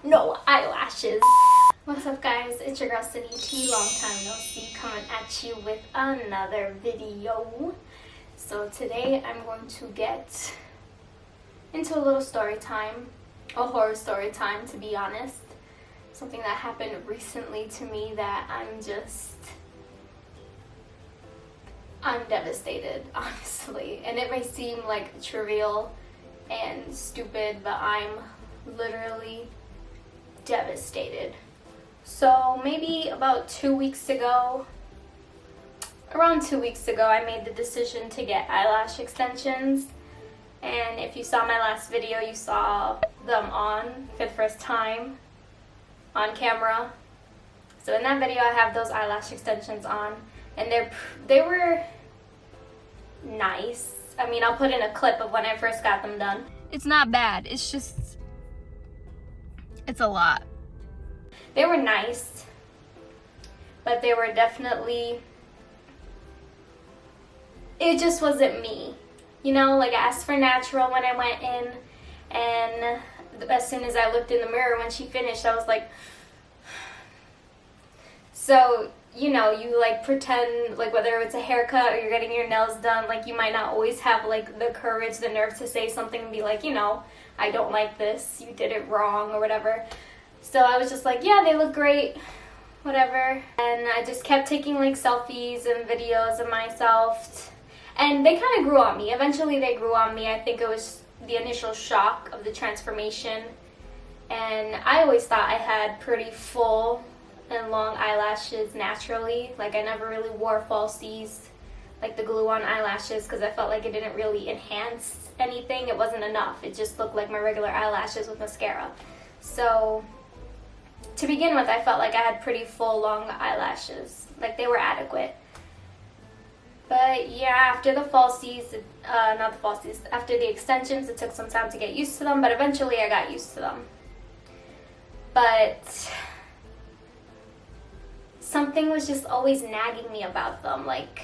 no eyelashes. What's up guys, it's your girl Cindy T, long time no see, coming at you with another video. So today I'm going to get into a little story time, a horror story time to be honest. Something that happened recently to me that I'm devastated, honestly. And it may seem like trivial and stupid, but I'm literally devastated. So maybe about 2 weeks ago, around 2 weeks ago, I made the decision to get eyelash extensions. And if you saw my last video, you saw them on for the first time on camera. So in that video, I have those eyelash extensions on, and they were nice. I mean, I'll put in a clip of when I first got them done. It's not bad. It's just, it's a lot. They were nice, but they were definitely, it just wasn't me. You know, like I asked for natural when I went in, and as soon as I looked in the mirror when she finished, I was like, so, you know, you like pretend like whether it's a haircut or you're getting your nails done, like you might not always have like the courage, the nerve to say something and be like, you know, I don't like this, you did it wrong or whatever. So I was just like, yeah, they look great, whatever. And I just kept taking like selfies and videos of myself. And they kind of grew on me. Eventually they grew on me. I think it was the initial shock of the transformation. And I always thought I had pretty full and long eyelashes naturally. Like I never really wore falsies, like the glue-on eyelashes, because I felt like it didn't really enhance anything. It wasn't enough. It just looked like my regular eyelashes with mascara. So to begin with, I felt like I had pretty full, long eyelashes. Like they were adequate. But yeah, after the falsies, not the falsies, after the extensions, it took some time to get used to them, but eventually I got used to them. But something was just always nagging me about them. Like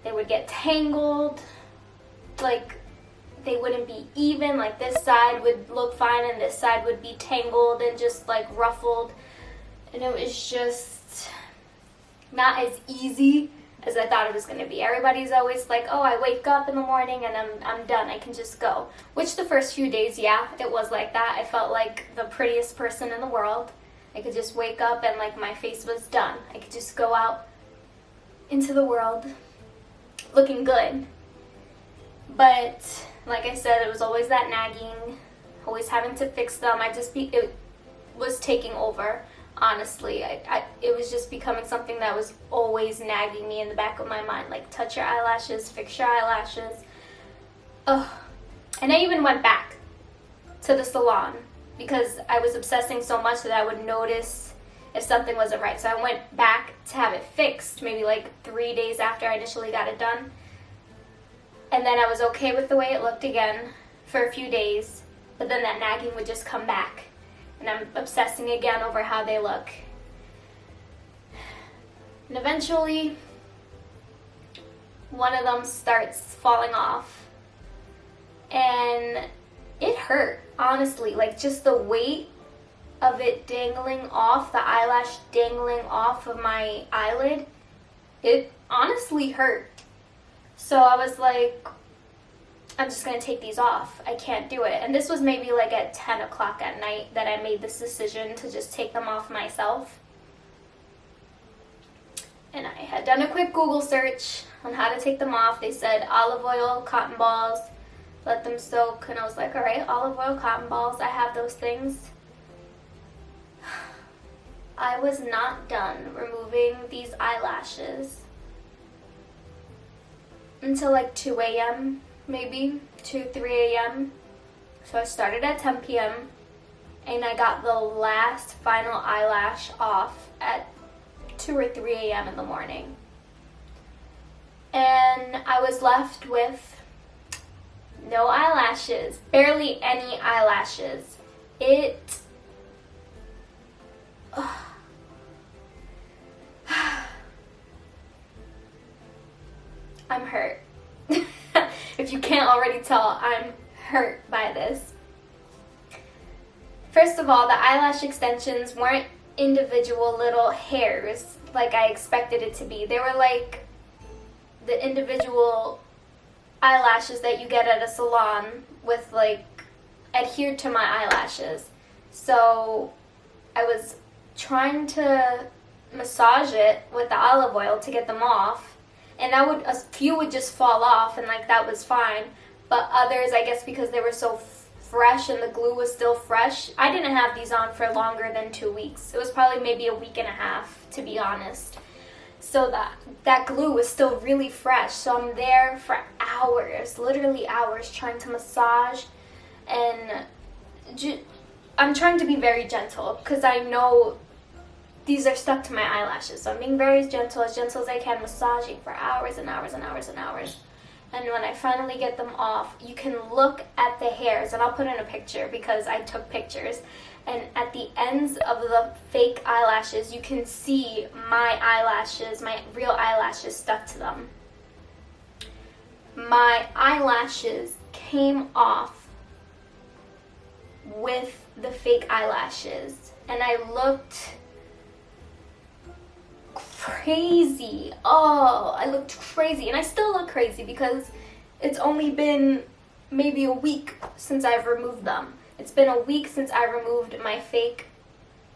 they would get tangled, like they wouldn't be even, like this side would look fine and this side would be tangled and just like ruffled, and it was just not as easy as I thought it was going to be. Everybody's always like, oh, I wake up in the morning and I'm done, I can just go. Which the first few days, yeah, it was like that. I felt like the prettiest person in the world. I could just wake up and like my face was done. I could just go out into the world looking good. But like I said, it was always that nagging, always having to fix them. It was taking over, honestly. It was just becoming something that was always nagging me in the back of my mind, like touch your eyelashes, fix your eyelashes. Ugh. And I even went back to the salon because I was obsessing so much that I would notice if something wasn't right. So I went back to have it fixed maybe like 3 days after I initially got it done. And then I was okay with the way it looked again for a few days, but then that nagging would just come back, and I'm obsessing again over how they look. And eventually, one of them starts falling off, and it hurt, honestly. Like just the weight of it dangling off, the eyelash dangling off of my eyelid, it honestly hurt. So I was like, I'm just going to take these off. I can't do it. And this was maybe like at 10 o'clock at night that I made this decision to just take them off myself. And I had done a quick Google search on how to take them off. They said olive oil, cotton balls, let them soak. And I was like, all right, olive oil, cotton balls, I have those things. I was not done removing these eyelashes until like 2 a.m. maybe, 2, 3 a.m. So I started at 10 p.m. and I got the last final eyelash off at 2 or 3 a.m. in the morning. And I was left with no eyelashes, barely any eyelashes. I'm hurt. If you can't already tell, I'm hurt by this. First of all, the eyelash extensions weren't individual little hairs like I expected it to be. They were like the individual eyelashes that you get at a salon with like adhered to my eyelashes. So I was trying to massage it with the olive oil to get them off, and a few would just fall off, and like that was fine. But others, I guess because they were so fresh and the glue was still fresh, I didn't have these on for longer than 2 weeks. It was probably maybe a week and a half, to be honest. So that glue was still really fresh. So I'm there for hours, literally hours, trying to massage, and I'm trying to be very gentle because I know these are stuck to my eyelashes. So I'm being very gentle as I can, massaging for hours and hours and hours and hours. And when I finally get them off, you can look at the hairs, and I'll put in a picture because I took pictures. And at the ends of the fake eyelashes, you can see my eyelashes, my real eyelashes stuck to them. My eyelashes came off with the fake eyelashes, and I looked crazy. Oh, I looked crazy, and I still look crazy because it's only been maybe a week since I've removed them. It's been a week since I removed my fake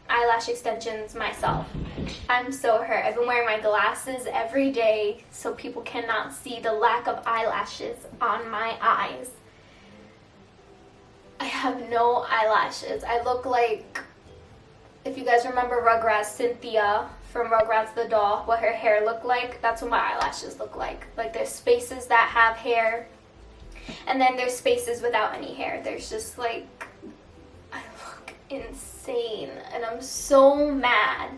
eyelash extensions myself. I'm so hurt. I've been wearing my glasses every day so people cannot see the lack of eyelashes on my eyes. I have no eyelashes. I look like, if you guys remember Rugrats, Cynthia from Rugrats the doll, what her hair looked like, that's what my eyelashes look like. Like there's spaces that have hair, and then there's spaces without any hair. There's just like, I look insane, and I'm so mad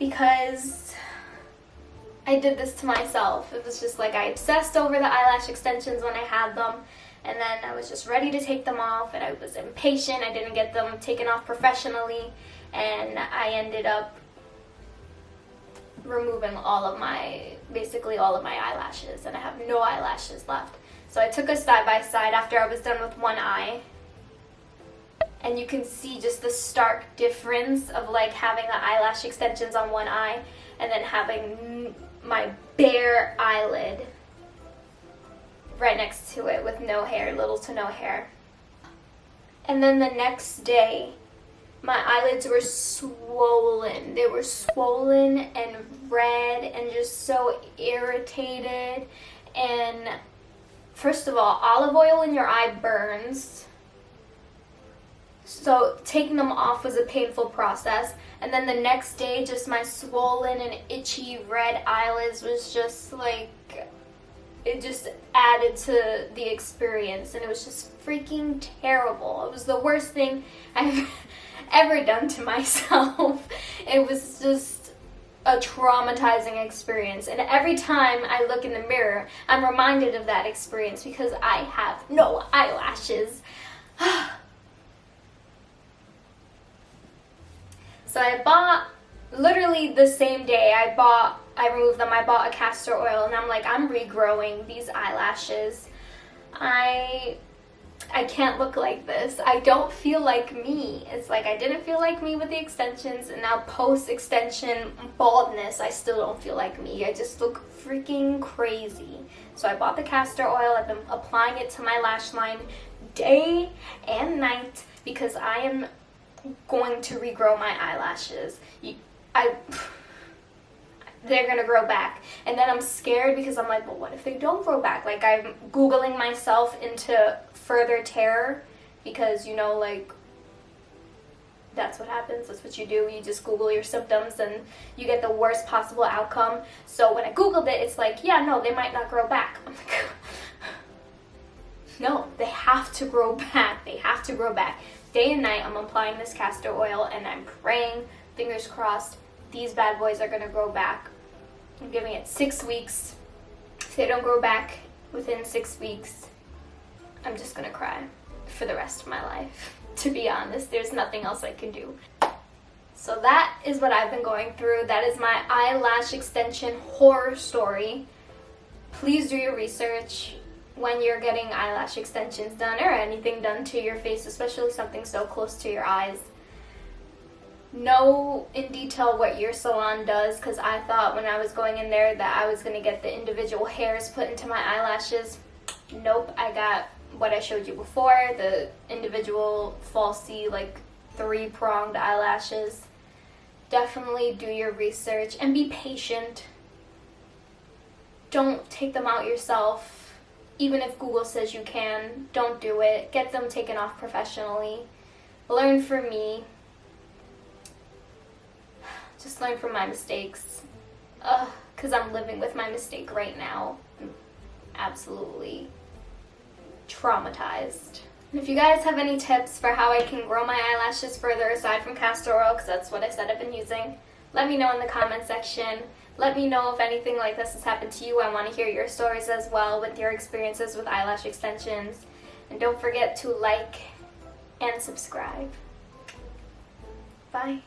because I did this to myself. It was just like I obsessed over the eyelash extensions when I had them, and then I was just ready to take them off, and I was impatient. I didn't get them taken off professionally, and I ended up removing basically all of my eyelashes, and I have no eyelashes left. So I took a side by side after I was done with one eye, and you can see just the stark difference of like having the eyelash extensions on one eye and then having my bare eyelid right next to it with no hair, little to no hair. And then the next day, my eyelids were swollen. They were swollen and red and just so irritated. And first of all, olive oil in your eye burns. So taking them off was a painful process. And then the next day, just my swollen and itchy red eyelids was just like, it just added to the experience. And it was just freaking terrible. It was the worst thing I've ever done to myself. It was just a traumatizing experience, and every time I look in the mirror, I'm reminded of that experience because I have no eyelashes. So I bought, literally the same day I removed them, I bought a castor oil, and I'm like, I'm regrowing these eyelashes. I can't look like this. I don't feel like me. It's like I didn't feel like me with the extensions, and now post-extension baldness, I still don't feel like me. I just look freaking crazy. So I bought the castor oil. I've been applying it to my lash line day and night because I am going to regrow my eyelashes. They're gonna grow back, and then I'm scared because I'm like, well, what if they don't grow back? Like, I'm Googling myself into further terror because, you know, like, that's what happens. That's what you do. You just Google your symptoms and you get the worst possible outcome. So when I Googled it, it's like, yeah, no, they might not grow back. I'm like, no, they have to grow back. They have to grow back. Day and night, I'm applying this castor oil, and I'm praying, fingers crossed, these bad boys are gonna grow back. I'm giving it 6 weeks. If they don't grow back within 6 weeks, I'm just gonna cry for the rest of my life. To be honest, there's nothing else I can do. So that is what I've been going through. That is my eyelash extension horror story. Please do your research. when you're getting eyelash extensions done or anything done to your face, especially something so close to your eyes, know in detail what your salon does, because I thought when I was going in there that I was going to get the individual hairs put into my eyelashes. Nope, I got what I showed you before, the individual falsy, like 3-pronged eyelashes. Definitely do your research and be patient. Don't take them out yourself. Even if Google says you can, don't do it. Get them taken off professionally. Learn from me. Just learn from my mistakes. Because I'm living with my mistake right now. I'm absolutely traumatized. And if you guys have any tips for how I can grow my eyelashes further aside from castor oil, because that's what I said I've been using, let me know in the comment section. Let me know if anything like this has happened to you. I want to hear your stories as well with your experiences with eyelash extensions. And don't forget to like and subscribe. Bye.